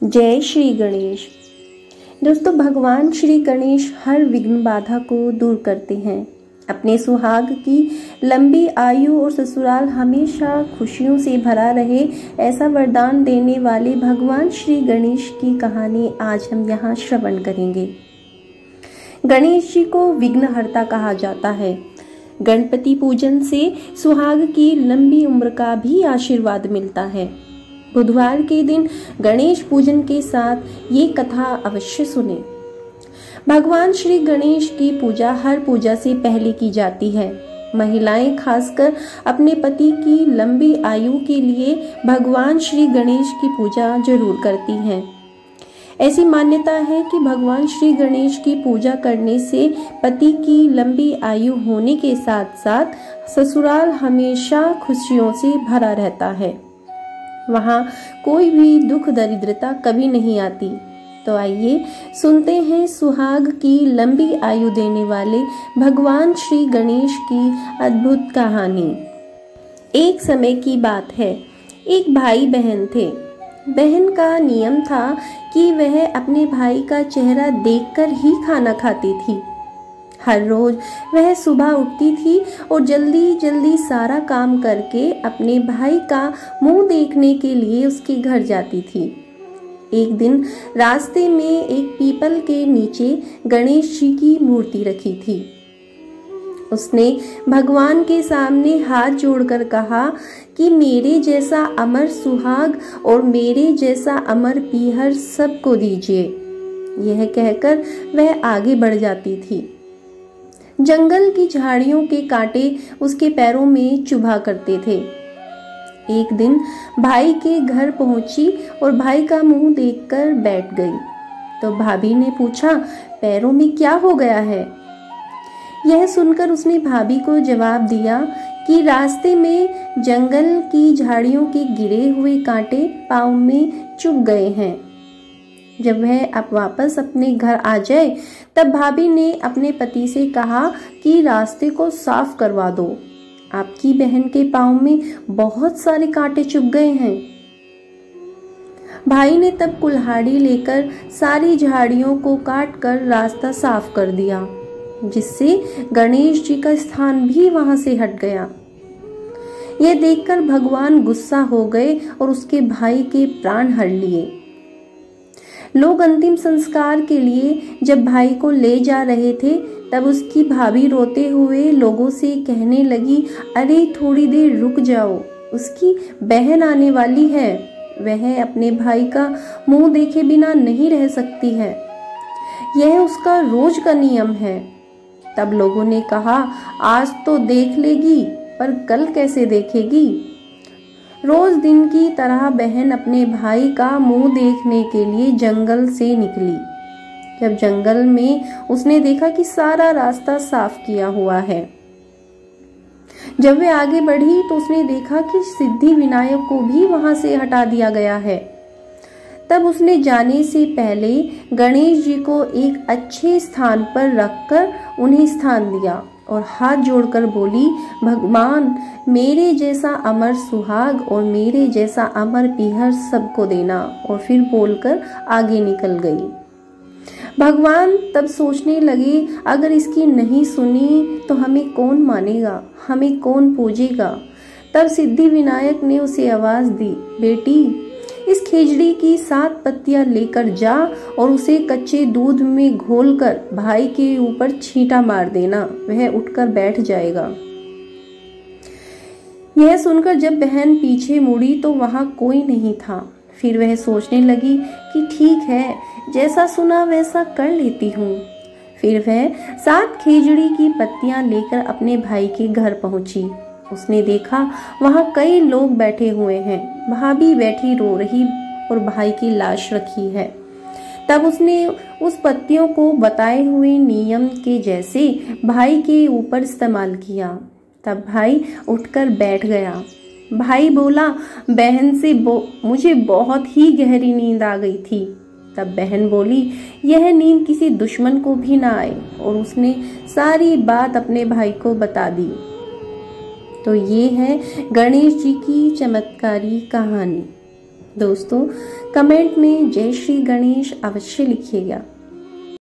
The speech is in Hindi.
जय श्री गणेश। दोस्तों, भगवान श्री गणेश हर विघ्न बाधा को दूर करते हैं। अपने सुहाग की लंबी आयु और ससुराल हमेशा खुशियों से भरा रहे, ऐसा वरदान देने वाले भगवान श्री गणेश की कहानी आज हम यहाँ श्रवण करेंगे। गणेश जी को विघ्नहर्ता कहा जाता है। गणपति पूजन से सुहाग की लंबी उम्र का भी आशीर्वाद मिलता है। बुधवार के दिन गणेश पूजन के साथ ये कथा अवश्य सुने। भगवान श्री गणेश की पूजा हर पूजा से पहले की जाती है। महिलाएं खासकर अपने पति की लंबी आयु के लिए भगवान श्री गणेश की पूजा जरूर करती हैं। ऐसी मान्यता है कि भगवान श्री गणेश की पूजा करने से पति की लंबी आयु होने के साथ साथ ससुराल हमेशा खुशियों से भरा रहता है। वहाँ कोई भी दुख दरिद्रता कभी नहीं आती। तो आइए सुनते हैं सुहाग की लंबी आयु देने वाले भगवान श्री गणेश की अद्भुत कहानी। एक समय की बात है, एक भाई बहन थे। बहन का नियम था कि वह अपने भाई का चेहरा देखकर ही खाना खाती थी। हर रोज वह सुबह उठती थी और जल्दी जल्दी सारा काम करके अपने भाई का मुंह देखने के लिए उसके घर जाती थी। एक दिन रास्ते में एक पीपल के नीचे गणेश जी की मूर्ति रखी थी। उसने भगवान के सामने हाथ जोड़कर कहा कि मेरे जैसा अमर सुहाग और मेरे जैसा अमर पीहर सबको दीजिए। यह कहकर वह आगे बढ़ जाती थी। जंगल की झाड़ियों के कांटे उसके पैरों में चुभा करते थे। एक दिन भाई के घर पहुंची और भाई का मुंह देखकर बैठ गई। तो भाभी ने पूछा, पैरों में क्या हो गया है? यह सुनकर उसने भाभी को जवाब दिया कि रास्ते में जंगल की झाड़ियों के गिरे हुए कांटे पाँव में चुभ गए हैं। जब वह अब वापस अपने घर आ जाए तब भाभी ने अपने पति से कहा कि रास्ते को साफ करवा दो, आपकी बहन के पाँव में बहुत सारे कांटे चुभ गए हैं। भाई ने तब कुल्हाड़ी लेकर सारी झाड़ियों को काटकर रास्ता साफ कर दिया, जिससे गणेश जी का स्थान भी वहां से हट गया। यह देखकर भगवान गुस्सा हो गए और उसके भाई के प्राण हर लिए। लोग अंतिम संस्कार के लिए जब भाई को ले जा रहे थे तब उसकी भाभी रोते हुए लोगों से कहने लगी, अरे थोड़ी देर रुक जाओ, उसकी बहन आने वाली है, वह अपने भाई का मुंह देखे बिना नहीं रह सकती है, यह उसका रोज का नियम है। तब लोगों ने कहा, आज तो देख लेगी पर कल कैसे देखेगी? रोज दिन की तरह बहन अपने भाई का मुंह देखने के लिए जंगल से निकली। जब जंगल में उसने देखा कि सारा रास्ता साफ किया हुआ है। जब वे आगे बढ़ी तो उसने देखा कि सिद्धि विनायक को भी वहां से हटा दिया गया है। तब उसने जाने से पहले गणेश जी को एक अच्छे स्थान पर रखकर उन्हें स्थान दिया और हाथ जोड़कर बोली, भगवान मेरे जैसा अमर सुहाग और मेरे जैसा अमर पीहर सबको देना। और फिर बोलकर आगे निकल गई। भगवान तब सोचने लगे, अगर इसकी नहीं सुनी तो हमें कौन मानेगा, हमें कौन पूजेगा? तब सिद्धि विनायक ने उसे आवाज दी, बेटी इस खेजड़ी की 7 पत्तियां लेकर जा और उसे कच्चे दूध में घोलकर भाई के ऊपर छींटा मार देना, वह उठकर बैठ जाएगा। यह सुनकर जब बहन पीछे मुड़ी तो वहां कोई नहीं था। फिर वह सोचने लगी कि ठीक है, जैसा सुना वैसा कर लेती हूँ। फिर वह 7 खेजड़ी की पत्तियां लेकर अपने भाई के घर पहुंची। उसने देखा वहां कई लोग बैठे हुए हैं। भाभी बैठी रो रही और भाई की लाश रखी है। तब उसने उस पत्तियों को बताए हुए नियम के जैसे भाई के ऊपर इस्तेमाल किया। तब भाई उठकर बैठ गया। भाई बोला, बहन से मुझे बहुत ही गहरी नींद आ गई थी। तब बहन बोली, यह नींद किसी दुश्मन को भी ना आए, और उसने सारी बात अपने भाई को बता दी। तो ये है गणेश जी की चमत्कारी कहानी। दोस्तों, कमेंट में जय श्री गणेश अवश्य लिखिएगा।